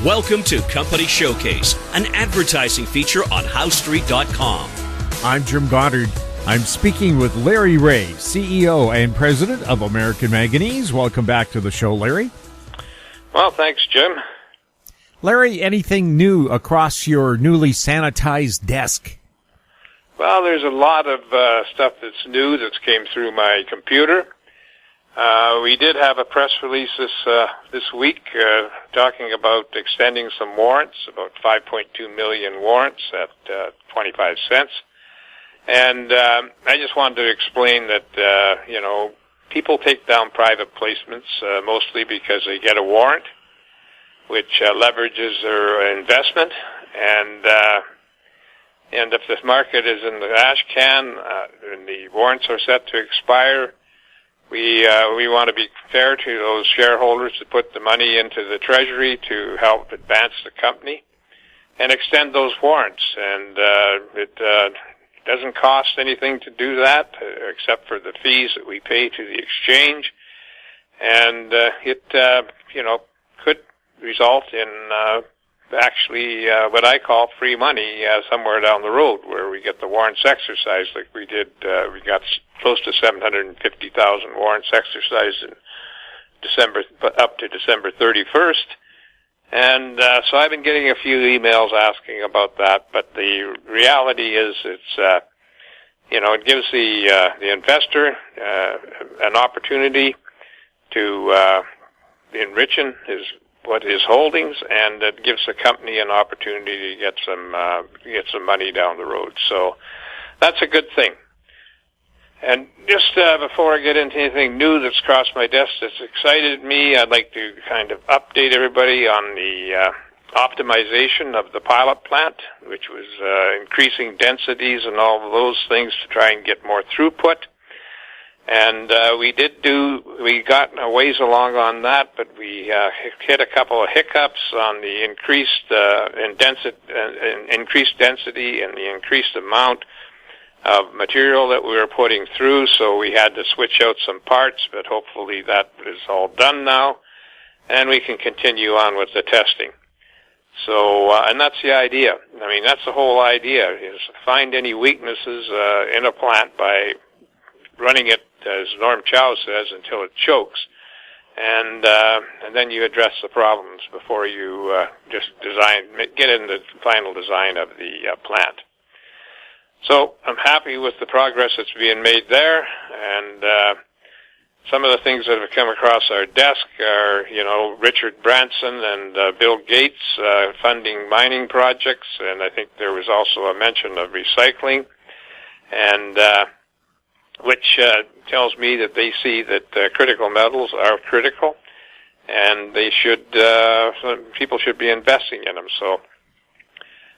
Welcome to Company Showcase, an advertising feature on HowStreet.com. I'm Jim Goddard. I'm speaking with Larry Reaugh, CEO and President of American Manganese. Welcome back to the show, Larry. Well, thanks, Jim. Larry, anything new across your newly sanitized desk? Well, there's a lot of stuff that's new that's came through my computer. We did have a press release this week talking about extending some warrants, about 5.2 million warrants at 25 cents. And I just wanted to explain that, people take down private placements mostly because they get a warrant, which leverages their investment. And if the market is in the ash can and the warrants are set to expire, we want to be fair to those shareholders to put the money into the Treasury to help advance the company and extend those warrants. And it doesn't cost anything to do that except for the fees that we pay to the exchange. And it could result in actually what I call free money somewhere down the road where we get the warrants exercised like we did. We got close to 750,000 warrants exercised in December, up to December 31st. And so I've been getting a few emails asking about that, but the reality is it's, it gives the investor an opportunity to enrich his holdings, and it gives the company an opportunity to get some money down the road. So that's a good thing. And just before I get into anything new that's crossed my desk that's excited me, I'd like to kind of update everybody on the optimization of the pilot plant, which was increasing densities and all of those things to try and get more throughput. And we got a ways along on that, but we hit a couple of hiccups on the increased density and the increased amount of material that we were putting through, so we had to switch out some parts, but hopefully that is all done now, and we can continue on with the testing. So, and that's the idea. I mean, that's the whole idea, is to find any weaknesses in a plant by running it, as Norm Chow says, until it chokes, and then you address the problems before you just get in the final design of the plant. So I'm happy with the progress that's being made there, and some of the things that have come across our desk are, Richard Branson and Bill Gates funding mining projects, and I think there was also a mention of recycling, and which tells me that they see that critical metals are critical, and people should be investing in them. So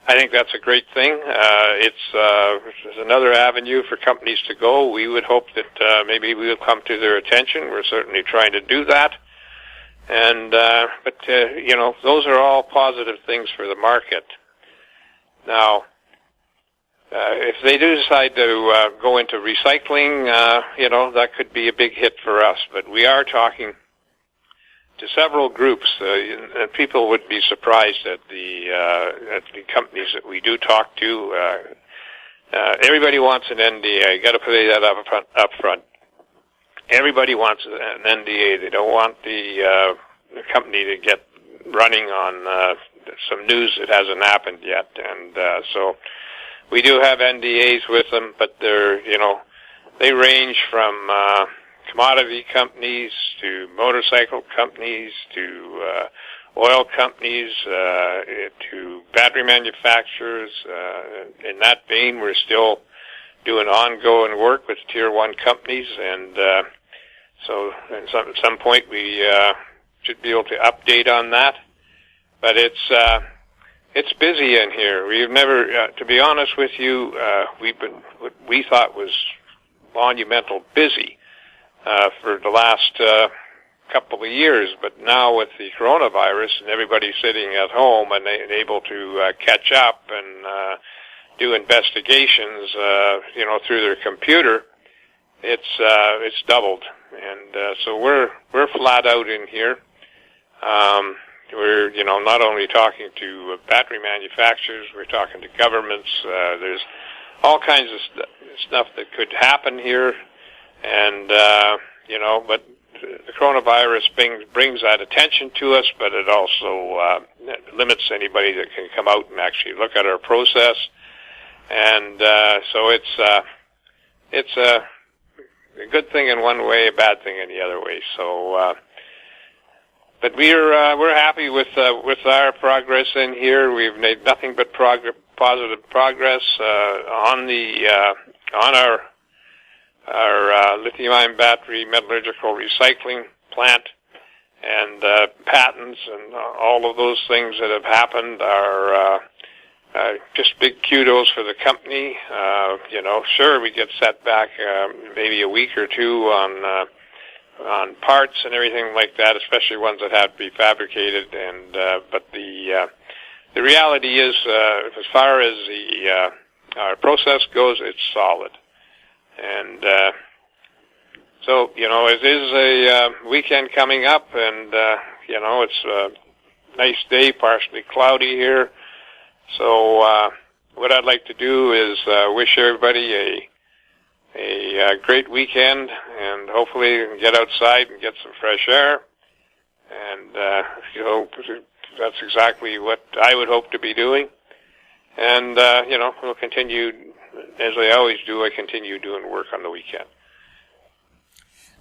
I think that's a great thing. It's another avenue for companies to go. We would hope that maybe we will come to their attention. We're certainly trying to do that. And but those are all positive things for the market. Now, if they do decide to go into recycling, that could be a big hit for us. But we are talking to several groups, and people would be surprised at the companies that we do talk to. Everybody wants an NDA. You got to pay that up front. Everybody wants an NDA. They don't want the company to get running on some news that hasn't happened yet. And so we do have NDAs with them, but they range from commodity companies to motorcycle companies to oil companies to battery manufacturers. In that vein, we're still doing ongoing work with Tier 1 companies, and so at some point we should be able to update on that. But it's busy in here. We've never, to be honest with you, we've been what we thought was monumental busy for the last couple of years, but now with the coronavirus and everybody sitting at home and able to catch up and do investigations, through their computer, it's doubled, and so we're flat out in here. we're, not only talking to battery manufacturers, we're talking to governments. There's all kinds of stuff that could happen here, and, but the coronavirus brings that attention to us, but it also limits anybody that can come out and actually look at our process. And so it's a good thing in one way, a bad thing in the other way. So, but we're happy with our progress in here. We've made nothing but positive progress on our lithium-ion battery metallurgical recycling plant, and patents and all of those things that have happened are just big kudos for the company. Sure, we get set back maybe a week or two on parts and everything like that, especially ones that have to be fabricated. And but the reality is, as far as our process goes, it's solid. And so, it is a weekend coming up, and it's a nice day, partially cloudy here. So what I'd like to do is wish everybody a great weekend, and hopefully you can get outside and get some fresh air. And that's exactly what I would hope to be doing. And we'll continue, as I always do. I continue doing work on the weekend.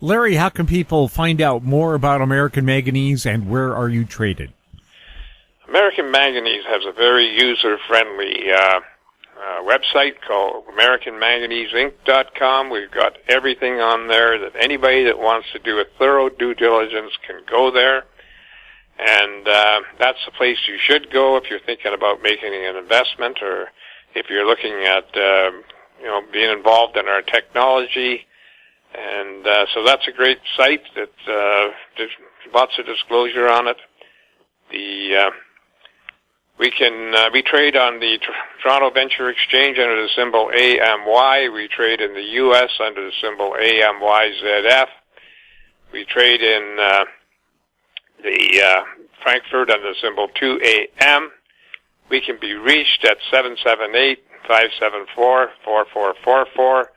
Larry, how can people find out more about American Manganese, and where are you traded? American Manganese has a very user-friendly website called AmericanManganeseInc.com. We've got everything on there that anybody that wants to do a thorough due diligence can go there. And that's the place you should go if you're thinking about making an investment, or if you're looking at being involved in our technology. And so that's a great site that there's lots of disclosure on it. We trade on the Toronto Venture Exchange under the symbol AMY. We trade in the U.S. under the symbol AMYZF. We trade in the Frankfurt under the symbol 2AM. We can be reached at 778-574-4444,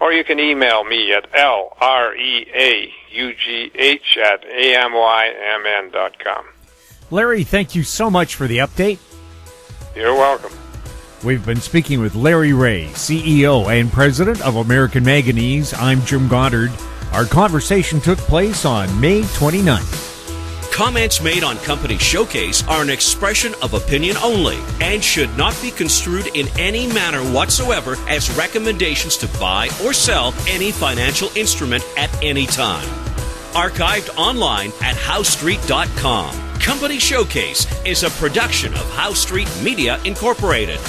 or you can email me at LREAUGH@AMYMN.com. Larry, thank you so much for the update. You're welcome. We've been speaking with Larry Reaugh, CEO and President of American Manganese. I'm Jim Goddard. Our conversation took place on May 29th. Comments made on Company Showcase are an expression of opinion only and should not be construed in any manner whatsoever as recommendations to buy or sell any financial instrument at any time. Archived online at HowStreet.com. Company Showcase is a production of How Street Media Incorporated.